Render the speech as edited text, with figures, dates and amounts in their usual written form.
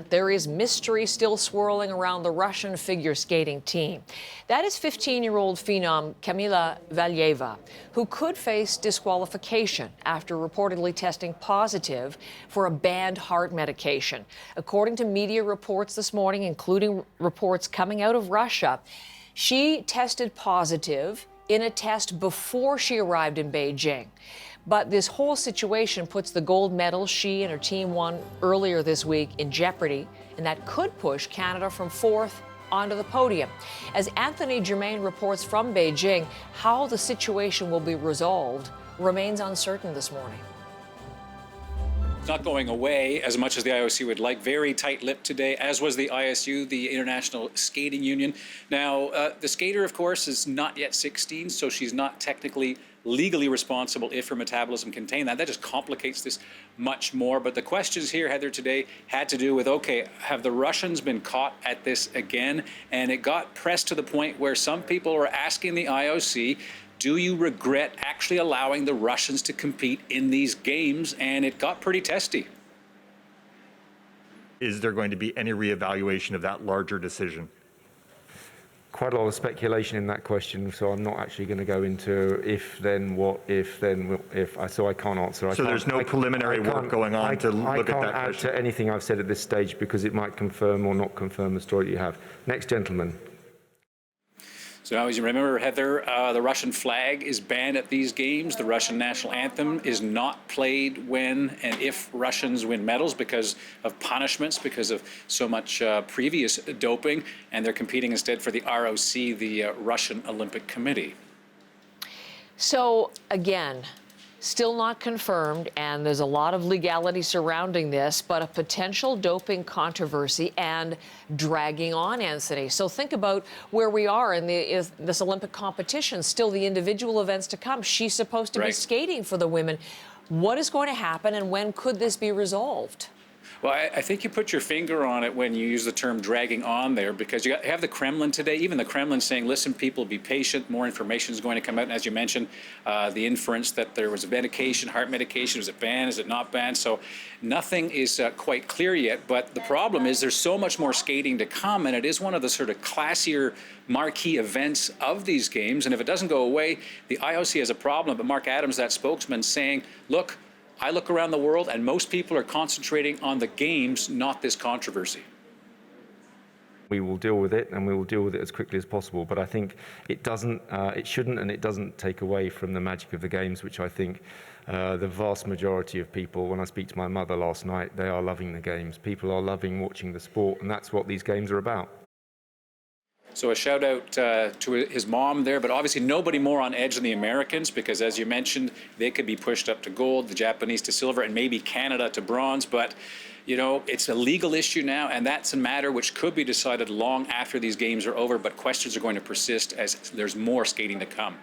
There is mystery still swirling around the Russian figure skating team. That is 15-year-old phenom Kamila Valieva, who could face disqualification after reportedly testing positive for a banned heart medication. According to media reports this morning, including reports coming out of Russia, she tested positive in a test before she arrived in Beijing. But this whole situation puts the gold medal she and her team won earlier this week in jeopardy, and that could push Canada from fourth onto the podium. As Anthony Germain reports from Beijing, how the situation will be resolved remains uncertain this morning. It's not going away as much as the IOC would like. Very tight-lipped today, as was the ISU, the International Skating Union. Now, the skater, of course, is not yet 16, so she's not technically legally responsible if her metabolism contained that. That just complicates this much more. But the questions here, Heather, today had to do with, okay, have the Russians been caught at this again? And it got pressed to the point where some people were asking the IOC, do you regret actually allowing the Russians to compete in these games? And it got pretty testy. Is there going to be any reevaluation of that larger decision? Quite a lot of speculation in that question, so I'm not actually going to go into if, then, what, if, then, if. So I can't answer. So there's no preliminary work going on to look at that question? I can't add to anything I've said at this stage because it might confirm or not confirm the story you have. Next gentleman. So now, as you remember, Heather, the Russian flag is banned at these games. The Russian national anthem is not played when and if Russians win medals because of punishments, because of so much previous doping, and they're competing instead for the ROC, the Russian Olympic Committee. So, again, still not confirmed, and there's a lot of legality surrounding this, but a potential doping controversy and dragging on, Anthony. So think about where we are in this Olympic competition, still the individual events to come. She's supposed to be skating for the women. What is going to happen, and when could this be resolved? Well, I think you put your finger on it when you use the term dragging on there, because you have the Kremlin today, even the Kremlin saying, listen, people, be patient, more information is going to come out. And as you mentioned, the inference that there was a medication, heart medication, was it banned, is it not banned? So nothing is quite clear yet. But the problem is there's so much more skating to come, and it is one of the sort of classier marquee events of these games. And if it doesn't go away, the IOC has a problem. But Mark Adams, that spokesman, saying, look, I look around the world and most people are concentrating on the games, not this controversy. We will deal with it, and we will deal with it as quickly as possible. But I think it shouldn't, and it doesn't take away from the magic of the games, which I think the vast majority of people, when I speak to my mother last night, they are loving the games. People are loving watching the sport, and that's what these games are about. So a shout out to his mom there, but obviously nobody more on edge than the Americans, because as you mentioned, they could be pushed up to gold, the Japanese to silver, and maybe Canada to bronze. But, you know, it's a legal issue now, and that's a matter which could be decided long after these games are over. But questions are going to persist as there's more skating to come.